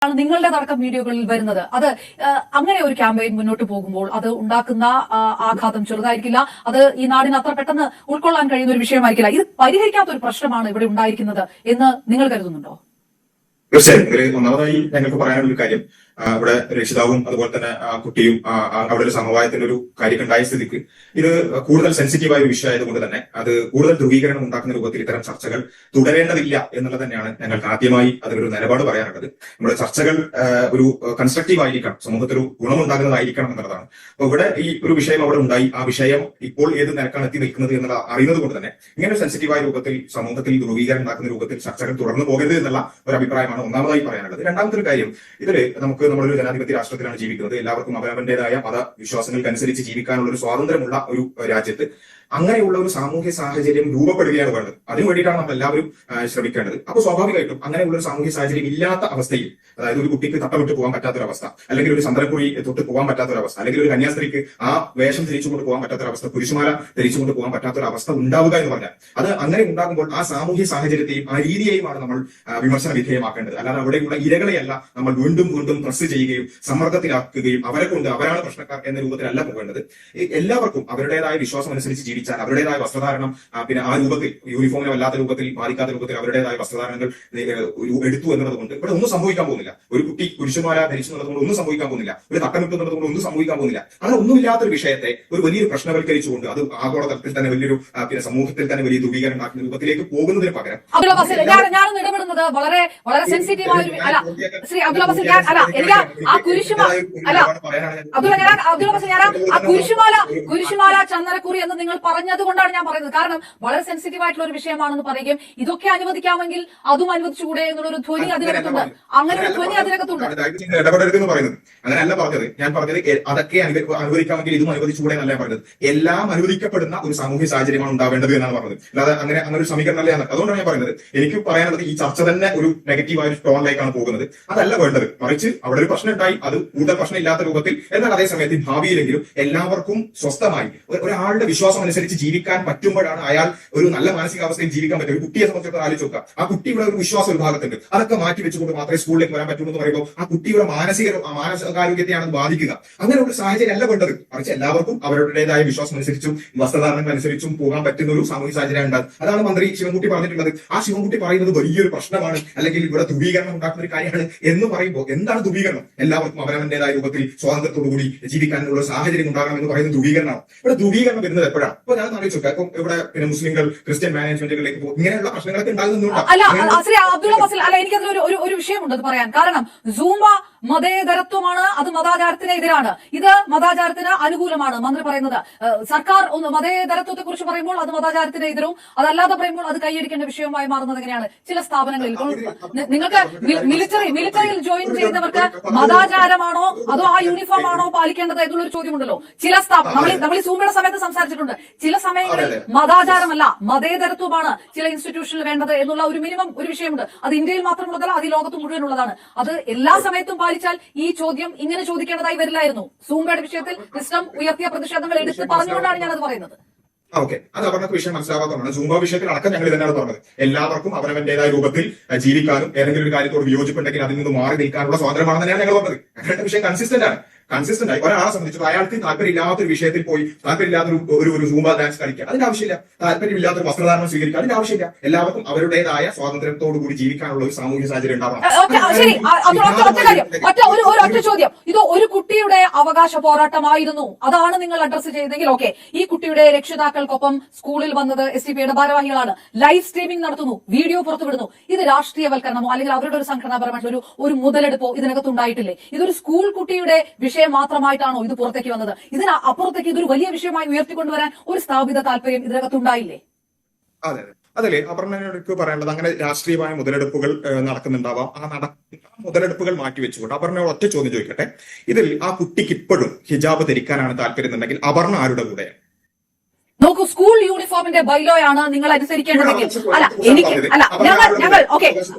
നിങ്ങളുടേതടക്കം വീഡിയോകളിൽ വരുന്നത്. അത് അങ്ങനെ ഒരു ക്യാമ്പയിൻ മുന്നോട്ട് പോകുമ്പോൾ അത് ഉണ്ടാക്കുന്ന ആഘാതം ചെറുതായിരിക്കില്ല. അത് ഈ നാടിന് അത്ര പെട്ടെന്ന് ഉൾക്കൊള്ളാൻ കഴിയുന്ന ഒരു വിഷയമായിരിക്കില്ല. ഇത് പരിഹരിക്കാത്ത ഒരു പ്രശ്നമാണ് ഇവിടെ ഉണ്ടായിരിക്കുന്നത് എന്ന് നിങ്ങൾ കരുതുന്നുണ്ടോ? തീർച്ചയായും. ഒന്നാമതായി ഞങ്ങൾക്ക് പറയാനുള്ള ഒരു കാര്യം, ഇവിടെ രക്ഷിതാവും അതുപോലെ തന്നെ കുട്ടിയും അവിടെ ഒരു സമവായത്തിന്റെ ഒരു കാര്യം ഉണ്ടായ സ്ഥിതിക്ക് ഇത് കൂടുതൽ സെൻസിറ്റീവായ ഒരു വിഷയമായതുകൊണ്ട് തന്നെ അത് കൂടുതൽ ധ്രുവീകരണം ഉണ്ടാക്കുന്ന രൂപത്തിൽ ഇത്തരം ചർച്ചകൾ തുടരേണ്ടതില്ല എന്നുള്ളത് തന്നെയാണ് ഞങ്ങൾക്ക് ആദ്യമായി അതിലൊരു നിലപാട് പറയാനുള്ളത്. നമ്മുടെ ചർച്ചകൾ ഒരു കൺസ്ട്രക്റ്റീവ് ആയിരിക്കണം, സമൂഹത്തിൽ ഒരു ഗുണമുണ്ടാകുന്നതായിരിക്കണം എന്നുള്ളതാണ്. അപ്പൊ ഇവിടെ ഈ ഒരു വിഷയം അവിടെ ഉണ്ടായി, ആ വിഷയം ഇപ്പോൾ ഏത് നിലക്കാണ് എത്തി നിൽക്കുന്നത് എന്നുള്ള അറിയുന്നത് കൊണ്ട് തന്നെ ഇങ്ങനെ ഒരു സെൻസിറ്റീവായ രൂപത്തിൽ സമൂഹത്തിൽ ധ്രുവീകരണം ഉണ്ടാക്കുന്ന രൂപത്തിൽ ചർച്ചകൾ തുടർന്നു പോകരുത് എന്നുള്ള ഒരു അഭിപ്രായമാണ് ഒന്നാമതായി പറയാനുള്ളത്. രണ്ടാമത്തെ ഒരു കാര്യം, ഇതില് നമുക്ക് നമ്മളൊരു ജനാധിപത്യ രാഷ്ട്രത്തിലാണ് ജീവിക്കുന്നത്. എല്ലാവർക്കും അവരവന്റേതായ മതവിശ്വാസങ്ങൾക്കനുസരിച്ച് ജീവിക്കാനുള്ള ഒരു സ്വാതന്ത്ര്യമുള്ള ഒരു രാജ്യത്ത് അങ്ങനെയുള്ള ഒരു സാമൂഹ്യ സാഹചര്യം രൂപപ്പെടുകയാണ് വേണ്ടത്. അതിനു വേണ്ടിയിട്ടാണ് നമ്മൾ എല്ലാവരും ശ്രമിക്കേണ്ടത്. അപ്പോൾ സ്വാഭാവികമായിട്ടും അങ്ങനെയുള്ള ഒരു സാമൂഹ്യ സാഹചര്യം ഇല്ലാത്ത അവസ്ഥയിൽ, അതായത് ഒരു കുട്ടിക്ക് തട്ടമിട്ട് പോകാൻ പറ്റാത്തൊരവസ്ഥ, അല്ലെങ്കിൽ ഒരു ചന്ദ്രക്കുറി തൊട്ട് പോകാൻ പറ്റാത്തൊരവസ്ഥ, അല്ലെങ്കിൽ ഒരു കന്യാസ്ത്രീക്ക് ആ വേഷം ധരിച്ചുകൊണ്ട് പോകാൻ പറ്റാത്തൊരവസ്ഥ, പുരുഷമാല ധരിച്ചുകൊണ്ട് പോകാൻ പറ്റാത്തൊരവസ്ഥ ഉണ്ടാവുക എന്ന് പറഞ്ഞാൽ അത് അങ്ങനെ ഉണ്ടാകുമ്പോൾ ആ സാമൂഹ്യ സാഹചര്യത്തെയും ആ രീതിയെയുമാണ് നമ്മൾ വിമർശന വിധേയമാക്കേണ്ടത്. അല്ലാതെ അവിടെയുള്ള ഇരകളെയല്ല നമ്മൾ വീണ്ടും വീണ്ടും പ്രസ് ചെയ്യുകയും സമ്മർദ്ദത്തിലാക്കുകയും അവരെ കൊണ്ട് അവരാണ് പ്രശ്നക്കാർ എന്ന രൂപത്തിലല്ല പോകേണ്ടത്. എല്ലാവർക്കും അവരുടേതായ വിശ്വാസം അനുസരിച്ച് ജീവിച്ചാൽ അവരുടേതായ വസ്ത്രധാരണം പിന്നെ ആ രൂപത്തിൽ യൂണിഫോമിനെ വല്ലാത്ത രൂപത്തിൽ ബാധിക്കാത്ത രൂപത്തിൽ അവരുടേതായ വസ്ത്രധാരണങ്ങൾ എടുത്തു എന്നുള്ളത് കൊണ്ട് ഇവിടെ ഒന്നും സംഭവിക്കാൻ പോകുന്നില്ല. ഒരു കുട്ടി പുരുഷന്മാര ധരിച്ചു എന്നുള്ളത് കൊണ്ട് ഒന്നും സംഭവിക്കാൻ പോകുന്നില്ല. ഒരു തട്ടമിട്ട് എന്നുള്ളത് കൊണ്ട് ഒന്നും സംഭവിക്കാൻ പോകുന്നില്ല. അങ്ങനെ ഒന്നുമില്ലാത്തൊരു വിഷയത്തെ ഒരു വലിയൊരു പ്രശ്നവൽക്കരിച്ചുകൊണ്ട് അത് ആഗോള തലത്തിൽ തന്നെ വലിയൊരു പിന്നെ സമൂഹത്തിൽ തന്നെ വലിയ ധ്രുവീകരണം ഉണ്ടാക്കുന്ന രൂപത്തിലേക്ക് പോകുന്നതിന് പകരം ഞാനൊന്ന് ഇടപെടുന്നത് വളരെ വളരെ സെൻസിറ്റീവ് ആയ ശ്രീ അബ്ദുൽ ബസിൽ, കുരിശുമാല ചന്ദനക്കുറി എന്ന് നിങ്ങൾ പറഞ്ഞത് കൊണ്ടാണ് ഞാൻ പറയുന്നത്. കാരണം വളരെ സെൻസിറ്റീവ് ആയിട്ടുള്ള ഒരു വിഷയമാണെന്ന് പറയുകയും ഇതൊക്കെ അനുവദിക്കാമെങ്കിൽ അതും അനുവദിച്ചുകൂടെ എന്നുള്ളൊരു ധ്വനി അതിനകത്തുണ്ട്. അങ്ങനെ ഒരു ധ്വനി അതിനകത്തുണ്ട്. ഇടപെടരുതെന്ന് പറയുന്നത് അങ്ങനെയല്ല പറഞ്ഞത്. ഞാൻ പറഞ്ഞത് അതൊക്കെ അനുവദിക്കാമെങ്കിൽ ഇതും അനുവദിച്ചുകൂടെ എന്നല്ല പറഞ്ഞത്. എല്ലാം അനുവദിക്കപ്പെടുന്ന ഒരു സാമൂഹ്യ സാഹചര്യമാണ് ഉണ്ടാവേണ്ടത് എന്നാണ് പറഞ്ഞത്. അല്ലാതെ അങ്ങനെ ഒരു സമീകരണമല്ല. അതുകൊണ്ടാണ് ഞാൻ പറയുന്നത്, എനിക്ക് പറയാനുള്ളത് ഈ ചർച്ച തന്നെ ഒരു നെഗറ്റീവായ ഒരു ടോണിലേക്കാണ് പോകുന്നത്. അതല്ല വേണ്ടത്. മറിച്ച് അവിടെ ഒരു പ്രശ്നം ഉണ്ടായി, അത് കൂടുതൽ പ്രശ്നം ഇല്ലാത്ത രൂപത്തിൽ, എന്നാൽ അതേസമയത്ത് ഭാവിയിലെങ്കിലും എല്ലാവർക്കും സ്വസ്ഥമായി ഒരാളുടെ വിശ്വാസം അനുസരിച്ച് ജീവിക്കാൻ പറ്റുമ്പോഴാണ് അയാൾ ഒരു നല്ല മാനസികാവസ്ഥയിൽ ജീവിക്കാൻ പറ്റും. ഒരു കുട്ടിയെ സംബന്ധിച്ചിടത്തോളം ആലോചിച്ച് നോക്കുക. ആ കുട്ടിയുടെ ഒരു വിശ്വാസ വിഭാഗത്തുണ്ട്. അതൊക്കെ മാറ്റി വെച്ചുകൊണ്ട് മാത്രമേ സ്കൂളിലേക്ക് വരാൻ പറ്റുള്ളൂ എന്ന് പറയുമ്പോൾ ആ കുട്ടിയുടെ മാനസികാരോഗ്യത്തെയാണ് ബാധിക്കുക. അങ്ങനെ ഒരു സാഹചര്യം അല്ല വേണ്ടത്. മറിച്ച് എല്ലാവർക്കും അവരുടേതായ വിശ്വാസം അനുസരിച്ചും വസ്ത്രധാരണങ്ങൾ അനുസരിച്ചും പോകാൻ പറ്റുന്ന ഒരു സാമൂഹിക സാഹചര്യം ഉണ്ടാകും. അതാണ് മന്ത്രി ശിവൻകുട്ടി പറഞ്ഞിട്ടുള്ളത്. ആ ശിവൻകുട്ടി പറയുന്നത് വലിയൊരു പ്രശ്നമാണ്, അല്ലെങ്കിൽ ഇവിടെ ധ്രുവീകരണം ഉണ്ടാക്കുന്ന ഒരു കാര്യമാണ് എന്ന് പറയുമ്പോൾ എന്താണ് ധ്രുവീകരണം? എല്ലാവർക്കും അവരവന്റേതായ രൂപത്തിൽ സ്വാതന്ത്ര്യത്തോടുകൂടി ജീവിക്കാനുള്ള സാഹചര്യം ഉണ്ടാകണം എന്ന് പറയുന്നത് ധ്രുവീകരണമാണ്. ഇവിടെ ധ്രുവീകരണം വരുന്നത് എപ്പോഴാണ്? ഇപ്പൊ ഞാൻ ആലോചിച്ചു നോക്കാം. ഇപ്പം ഇവിടെ പിന്നെ മുസ്ലിങ്ങൾ ക്രിസ്ത്യൻ മാനേജ്മെന്റുകളിലേക്ക് പോകും. ഇങ്ങനെയുള്ള പ്രശ്നങ്ങളൊക്കെ ഉണ്ടാകുന്നുണ്ട്. എനിക്കതിൽ ഒരു വിഷയമുണ്ട് പറയാൻ. കാരണം സൂംബ മതേതരത്വമാണ്, അത് മതാചാരത്തിന് എതിരാണ്. ഇത് മതാചാരത്തിന് അനുകൂലമാണ്. മന്ത്രി പറയുന്നത് സർക്കാർ മതേതരത്വത്തെ കുറിച്ച് പറയുമ്പോൾ അത് മതാചാരത്തിന് എതിരും, അതല്ലാതെ പറയുമ്പോൾ അത് കൈയടിക്കേണ്ട വിഷയമായി മാറുന്നത് എങ്ങനെയാണ്? ചില സ്ഥാപനങ്ങളിൽ ഇപ്പോൾ നിങ്ങൾക്ക് മിലിറ്ററിയിൽ ജോയിൻ ചെയ്യുന്നവർക്ക് മതാചാരമാണോ അതോ ആ യൂണിഫോം ആണോ പാലിക്കേണ്ടത് എന്നുള്ളൊരു ചോദ്യമുണ്ടല്ലോ. ചില നമ്മൾ ഈ സൂംബയുടെ സമയത്ത് സംസാരിച്ചിട്ടുണ്ട്. ചില സമയങ്ങളിൽ മതാചാരമല്ല മതേതരത്വമാണ് ചില ഇൻസ്റ്റിറ്റ്യൂഷനിൽ വേണ്ടത് എന്നുള്ള ഒരു മിനിമം ഒരു വിഷയമുണ്ട്. അത് ഇന്ത്യയിൽ മാത്രമുള്ളതല്ല, അത് ഈ ലോകത്ത് മുഴുവനുള്ളതാണ്. അത് എല്ലാ സമയത്തും പാലിച്ചാൽ ഈ ചോദ്യം ഇങ്ങനെ ചോദിക്കേണ്ടതായി വരില്ലായിരുന്നു. സൂംബയുടെ വിഷയത്തിൽ സിസ്റ്റം ഉയർത്തിയ പ്രതിഷേധങ്ങൾ എടുത്ത് പറഞ്ഞുകൊണ്ടാണ് ഞാനത് പറയുന്നത്. ഓക്കെ, അത് അവർക്ക് വിഷയം മനസ്സിലാവാത്തതാണ്. സൂംബ വിഷയത്തിൽ അടക്കം ഞങ്ങൾ തന്നെയാണ് പറഞ്ഞത്. എല്ലാവർക്കും അവരവന്റേതായ രൂപത്തിൽ ജീവിക്കാനും ഏതെങ്കിലും ഒരു കാര്യത്തോട് വിയോജിപ്പുണ്ടെങ്കിൽ അതിൽ നിന്ന് മാറി നിൽക്കാനുള്ള സ്വാതന്ത്ര്യമാണെന്ന് തന്നെയാണ് ഞങ്ങൾ പറഞ്ഞത്. ഞങ്ങളുടെ വിഷയം കൺസിസ്റ്റന്റ് ആയി ഒരാളെ സംബന്ധിച്ചു അയാൾക്ക് താല്പര്യമില്ലാത്തൊരു വിഷയത്തിൽ പോയി താല്പര്യമില്ലാത്തൊരു ഒരു സൂംബ ഡാൻസ് കളിക്കുക, അതിന്റെ ആവശ്യമില്ല. താല്പര്യമില്ലാത്തൊരു വസ്ത്രധാരണം സ്വീകരിക്കുക, അതിന്റെ ആവശ്യമില്ല. എല്ലാവർക്കും അവരുടേതായ സ്വാതന്ത്ര്യത്തോടു കൂടി ജീവിക്കാനുള്ള ഒരു സാമൂഹ്യ സാഹചര്യം ഉണ്ടാവണം. ഒറ്റ ചോദ്യം, ഇത് ഒരു കുട്ടിയുടെ അവകാശ പോരാട്ടമായിരുന്നു, അതാണ് നിങ്ങൾ അഡ്രസ് ചെയ്തെങ്കിൽ ഓക്കെ. ഈ കുട്ടിയുടെ രക്ഷിതാക്കൾക്കൊപ്പം സ്കൂളിൽ വന്നത് SDPIയുടെ ഭാരവാഹികളാണ്. ലൈവ് സ്ട്രീമിംഗ് നടത്തുന്നു, വീഡിയോ പുറത്തുവിടുന്നു. ഇത് രാഷ്ട്രീയവൽക്കരണമോ അല്ലെങ്കിൽ അവരുടെ ഒരു സംഘടനാപരമായിട്ടുള്ള ഒരു മുതലെടുപ്പോ ഇതിനകത്ത് ഉണ്ടായിട്ടില്ലേ? ഇതൊരു സ്കൂൾ കുട്ടിയുടെ വിഷയം മാത്രമായിട്ടാണോ ഇത് പുറത്തേക്ക് വന്നത്? ഇതിന് അപ്പുറത്തേക്ക് ഇതൊരു വലിയ വിഷയമായി ഉയർത്തിക്കൊണ്ടുവരാൻ ഒരു സ്ഥാപിത താല്പര്യം ഇതിനകത്തുണ്ടായില്ലേ? അതെ, അതല്ലേ അപർണയ്ക്ക് പറയാനുള്ളത്. അങ്ങനെ രാഷ്ട്രീയമായ മുതലെടുപ്പുകൾ നടക്കുന്നുണ്ടാവാം. ആ മുതലെടുപ്പുകൾ മാറ്റിവെച്ചുകൊണ്ട് അപർണയോട് ഒറ്റ ചോദ്യം ചോദിക്കട്ടെ. ഇതിൽ ആ കുട്ടിക്ക് ഇപ്പോഴും ഹിജാബ് ധരിക്കാനാണ് താല്പര്യം എന്നുണ്ടെങ്കിൽ അപർണ ആരുടെ കൂടെയാണ്? നോക്കൂ, സ്കൂൾ യൂണിഫോമിന്റെ ബൈലോയാണ് നിങ്ങൾ അനുസരിക്കേണ്ടതെങ്കിൽ ഞങ്ങൾ ഓക്കെ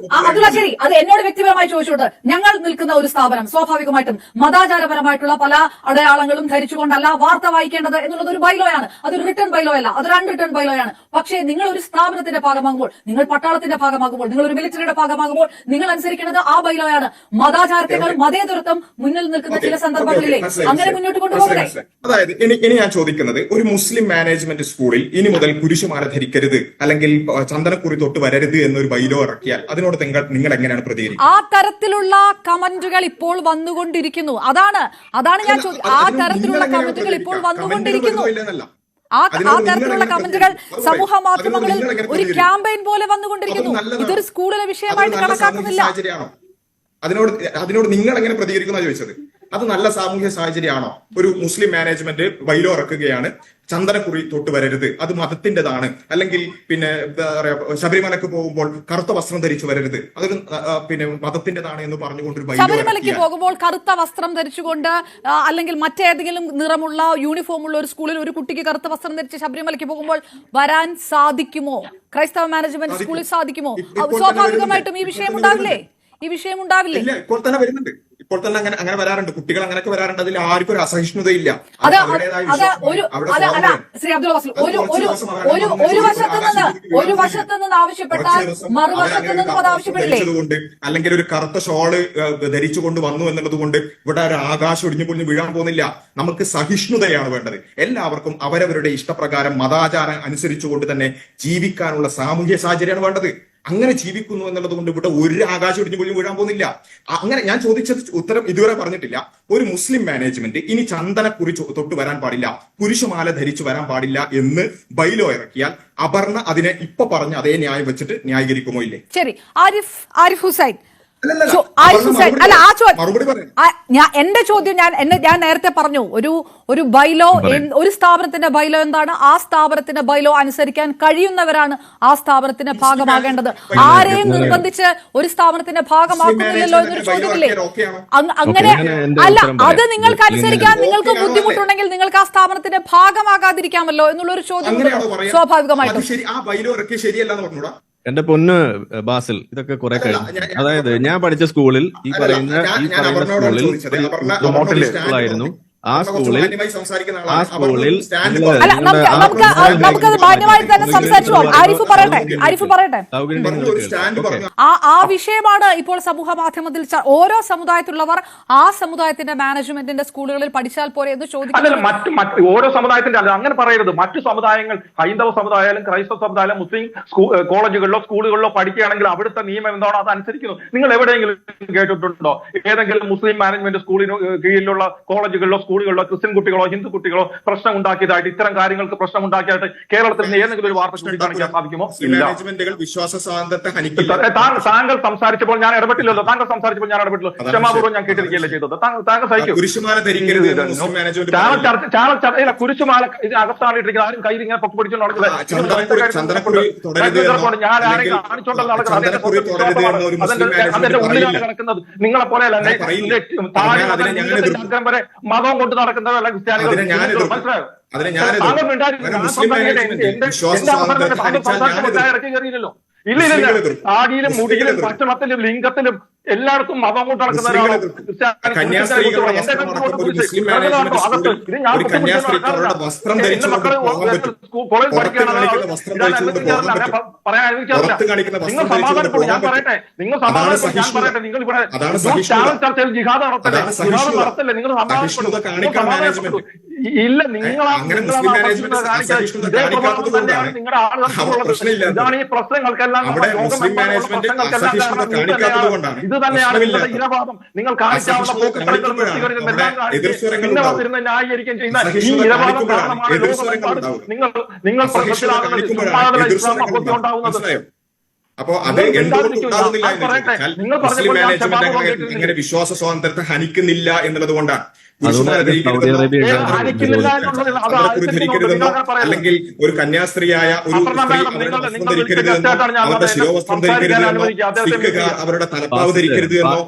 അതുള്ള ശരി, അത് എന്നോട് വ്യക്തിപരമായി ചോദിച്ചോട്ട് ഞങ്ങൾ നിൽക്കുന്ന ഒരു സ്ഥാപനം സ്വാഭാവികമായിട്ടും മതാചാരപരമായിട്ടുള്ള പല അടയാളങ്ങളും ധരിച്ചുകൊണ്ടല്ല വാർത്ത വായിക്കേണ്ടത് എന്നുള്ളത് ഒരു ബൈലോയാണ്. അതൊരു റിട്ടേൺ ബൈലോ അല്ല, അതൊരു അൺറിട്ടേൺ ബൈലോയാണ്. പക്ഷേ നിങ്ങൾ ഒരു സ്ഥാപനത്തിന്റെ ഭാഗമാകുമ്പോൾ, നിങ്ങൾ പട്ടാളത്തിന്റെ ഭാഗമാകുമ്പോൾ, നിങ്ങൾ ഒരു മിലിറ്ററിയുടെ ഭാഗമാകുമ്പോൾ നിങ്ങൾ അനുസരിക്കേണ്ടത് ആ ബൈലോയാണ്. മതാചാരത്തെക്കാൾ മതേതരത്വം മുന്നിൽ നിൽക്കുന്ന ചില സന്ദർഭങ്ങളിലെ അങ്ങനെ മുന്നോട്ട് കൊണ്ടുപോകട്ടെ. അതായത് ഇനി ഞാൻ ചോദിക്കുന്നത്, ഒരു മുസ്ലിം മാനേജ്മെന്റ് സ്കൂളിൽ ഇനി മുതൽ കുരിശുമാല ധരിക്കരുത് അല്ലെങ്കിൽ ചന്ദനക്കുറി തൊട്ട് വരരുത് എന്നൊരു ബൈലോ ഇറക്കിയാൽ അതിനോട് നിങ്ങൾ എങ്ങനെയാണ് പ്രതികരിക്കുക? ആ തരത്തിലുള്ള കമന്റുകൾ ഇപ്പോൾ വന്നുകൊണ്ടിരിക്കുന്നു. അതാണ് ഞാൻ ചോദിച്ചത്. ആ തരത്തിലുള്ള കമന്റുകൾ ഇപ്പോൾ വന്നുകൊണ്ടിരിക്കുന്നു. ആ തരത്തിലുള്ള കമന്റുകൾ സമൂഹ മാധ്യമങ്ങളിൽ ഒരു ക്യാമ്പയിൻ പോലെ വന്നുകൊണ്ടിരിക്കുന്നു. ഇതൊരു സ്കൂളിലെ വിഷയമായിട്ട് കണക്കാക്കുന്നില്ല. അതിനോട് നിങ്ങൾ എങ്ങനെ പ്രതികരിക്കുന്ന ചോദിച്ചത്. അത് നല്ല സാമൂഹ്യ സാഹചര്യമാണോ? ഒരു മുസ്ലിം മാനേജ്മെന്റ് ബൈലോ ഇറക്കുകയാണ്, ചന്ദനക്കുറി തൊട്ട് വരരുത്, അത് മതത്തിന്റേതാണ്, അല്ലെങ്കിൽ പിന്നെ എന്താ പറയാ ശബരിമലക്ക് പോകുമ്പോൾ കറുത്ത വസ്ത്രം ധരിച്ചു വരരുത്, അതൊരു പിന്നെ മതത്തിന്റേതാണ് എന്ന് പറഞ്ഞുകൊണ്ടൊരു ബൈലോ. ശബരിമലയ്ക്ക് പോകുമ്പോൾ കറുത്ത വസ്ത്രം ധരിച്ചുകൊണ്ട് അല്ലെങ്കിൽ മറ്റേതെങ്കിലും നിറമുള്ള യൂണിഫോം ഉള്ള ഒരു സ്കൂളിൽ ഒരു കുട്ടിക്ക് കറുത്ത വസ്ത്രം ധരിച്ച് ശബരിമലയ്ക്ക് പോകുമ്പോൾ വരാൻ സാധിക്കുമോ? ക്രൈസ്തവ മാനേജ്മെന്റ് സ്കൂളിൽ സാധിക്കുമോ? സ്വാഭാവികമായിട്ടും ഈ വിഷയം ഉണ്ടാവില്ലേ? ഇല്ല, ഇപ്പോൾ തന്നെ വരുന്നുണ്ട്. ഇപ്പോൾ തന്നെ അങ്ങനെ വരാറുണ്ട്. കുട്ടികൾ അങ്ങനെയൊക്കെ വരാറുണ്ട്. അതിൽ ആർക്കും ഒരു അസഹിഷ്ണുതയില്ല. ശ്രീ അബ്ദുൽ വസീൽ, ഒരു വശത്ത് നിന്ന് ആവശ്യപ്പെട്ടാൽ മറുവശത്ത് നിന്നും അത് ആവശ്യപ്പെടില്ലേ? അല്ലെങ്കിൽ ഒരു കറുത്ത ഷോള് ധരിച്ചുകൊണ്ട് വന്നു എന്നുള്ളത് കൊണ്ട് ഇവിടെ ഒരു ആകാശം ഒടിഞ്ഞു പൊളിഞ്ഞു വീഴാൻ പോകുന്നില്ല. നമുക്ക് സഹിഷ്ണുതയാണ് വേണ്ടത്. എല്ലാവർക്കും അവരവരുടെ ഇഷ്ടപ്രകാരം മതാചാരം അനുസരിച്ചുകൊണ്ട് തന്നെ ജീവിക്കാനുള്ള സാമൂഹ്യ സാഹചര്യമാണ് വേണ്ടത്. അങ്ങനെ ജീവിക്കുന്നു എന്നുള്ളത് കൊണ്ട് ഇവിടെ ഒരു ആകാശം ഒടിഞ്ഞു പോലും വീഴാൻ പോകുന്നില്ല. അങ്ങനെ ഞാൻ ചോദിച്ചത് ഉത്തരം ഇതുവരെ പറഞ്ഞിട്ടില്ല. ഒരു മുസ്ലിം മാനേജ്മെന്റ് ഇനി ചന്ദനക്കുറി തൊട്ട് വരാൻ പാടില്ല, കുരിശുമാല ധരിച്ചു വരാൻ പാടില്ല എന്ന് ബൈലോ ഇറക്കിയാൽ അപർണ അതിനെ ഇപ്പൊ പറഞ്ഞ അതേ ന്യായം വെച്ചിട്ട് ന്യായീകരിക്കുമോ ഇല്ലേ? ശരി, ആരിഫ് ഹുസൈൻ, മറുപടി പറയാം. എന്റെ ചോദ്യം ഞാൻ നേരത്തെ പറഞ്ഞു, ഒരു ബൈലോ, ഒരു സ്ഥാപനത്തിന്റെ ബൈലോ എന്താണ്? ആ സ്ഥാപനത്തിന്റെ ബൈലോ അനുസരിക്കാൻ കഴിയുന്നവരാണ് ആ സ്ഥാപനത്തിന്റെ ഭാഗമാകേണ്ടത്. ആരെയും നിർബന്ധിച്ച് ഒരു സ്ഥാപനത്തിന്റെ ഭാഗമാക്കുന്നില്ലല്ലോ എന്നൊരു ചോദ്യമില്ലേ? അങ്ങനെ അല്ല, അത് നിങ്ങൾക്ക് അനുസരിക്കാൻ നിങ്ങൾക്ക് ബുദ്ധിമുട്ടുണ്ടെങ്കിൽ നിങ്ങൾക്ക് ആ സ്ഥാപനത്തിന്റെ ഭാഗമാകാതിരിക്കാമല്ലോ എന്നുള്ളൊരു ചോദ്യം സ്വാഭാവികമായിട്ടും. എന്റെ പൊന്ന് ബാസിൽ, ഇതൊക്കെ കുറെ കഴിഞ്ഞു. അതായത് ഞാൻ പഠിച്ച സ്കൂളിൽ ഈ പറയുന്ന സ്കൂളിൽ സ്കൂളായിരുന്നു. ആ സ്കൂളിൽ നമുക്കത് മാന്യമായി തന്നെ സംസാരിച്ചു. ആരിഫ് പറയട്ടെ. ആ വിഷയമാണ് ഇപ്പോൾ സമൂഹ മാധ്യമത്തിൽ ഓരോ സമുദായത്തിലുള്ളവർ ആ സമുദായത്തിന്റെ മാനേജ്മെന്റിന്റെ സ്കൂളുകളിൽ പഠിച്ചാൽ പോരെ എന്ന് ചോദിക്കുന്നത്. ഓരോ സമുദായത്തിന്റെ അല്ല, അങ്ങനെ പറയരുത്. മറ്റു സമുദായങ്ങൾ, ഹൈന്ദവ സമുദായാലും ക്രൈസ്തവ സമുദായാലും മുസ്ലിം കോളേജുകളിലോ സ്കൂളുകളിലോ പഠിക്കുകയാണെങ്കിൽ അവിടുത്തെ നിയമം എന്താണോ അത് അനുസരിക്കുന്നു. നിങ്ങൾ എവിടെയെങ്കിലും കേട്ടിട്ടുണ്ടോ ഏതെങ്കിലും മുസ്ലിം മാനേജ്മെന്റ് സ്കൂളിന് കീഴിലുള്ള കോളേജുകളിലോ സ്കൂളുകളിലോ ക്രിസ്ത്യൻ കുട്ടികളോ ഹിന്ദു കുട്ടികളോ പ്രശ്നം ഉണ്ടാക്കിയതായിട്ട്, ഇത്തരം കാര്യങ്ങൾക്ക് പ്രശ്നം ഉണ്ടാക്കിയതായിട്ട് കേരളത്തിൽ നിന്ന് ഏതെങ്കിലും ഒരു വാർത്ത ചൂണ്ടിക്കാണിക്കാൻ സാധിക്കുമോ? താങ്കൾ സംസാരിച്ചപ്പോൾ ഞാൻ ഇടപെട്ടില്ലല്ലോ. ക്ഷമാപൂർവ്വം ഞാൻ കേട്ടിരിക്കുകയല്ലേ ചെയ്തത്. താങ്കൾ സഹിക്കും. കുരിശുമാല അകത്താണിട്ടിരിക്കുന്നത്. ആരും കയ്യിൽ ഇങ്ങനെ പൊക്കി പിടിച്ചു നടക്കുന്നത് ഞാൻ ആരെയും കാണിച്ചോണ്ടല്ല നടക്കുന്നത്. അതിന്റെ ഉള്ളിലാണ് കിടക്കുന്നത്. നിങ്ങളെ പോലെയല്ല വരെ മതം കൊണ്ട് നടക്കുന്നവരല്ല ക്രിസ്ത്യാനികൾ. ഇറക്കി കയറിയില്ലല്ലോ. ഇല്ല, താടിയിലും മുടിയിലും ഭക്ഷണത്തിലും ലിംഗത്തിലും എല്ലായിടത്തും മതം കൊണ്ട് നടക്കുന്നവരാണ് നിങ്ങൾ സമാധാനപ്പെടും. ഞാൻ പറയട്ടെ, നിങ്ങൾ സമാധാനപ്പെടും. ഞാൻ പറയട്ടെ, നിങ്ങൾ ഇവിടെ ചർച്ചയിൽ ജിഹാദ് നടത്തല്ലേ? നിങ്ങൾ സമാധാനപ്പെടും. ഇല്ല, നിങ്ങളുടെ ആളുകൾ ഈ പ്രശ്നങ്ങൾക്കെല്ലാം ഇത് തന്നെയാണ് ഇരവാദം. നിങ്ങൾ കാണിക്കാവുന്ന ന്യായീകരിക്കുകയും ചെയ്യുന്ന ഈ ഇരവാദം കാരണമാണ് നിങ്ങൾ ഉണ്ടാവുന്നത്. അപ്പോ അത് എന്തുകൊണ്ടുണ്ടാകുന്നില്ല നിങ്ങൾ മുസ്ലിം മാനേജ്മെന്റ് ഇങ്ങനെ വിശ്വാസ സ്വാതന്ത്ര്യത്തെ ഹനിക്കുന്നില്ല എന്നുള്ളത് കൊണ്ടാണ്. അല്ലെങ്കിൽ ഒരു കന്യാസ്ത്രീയായ ഒരു ധരിക്കരുത് എന്നോ, അവരുടെ ശിരോവസ്ത്രം ധരിക്കരുത് എന്നോ, അവരുടെ തലപ്പാവ് ധരിക്കരുത് എന്നോ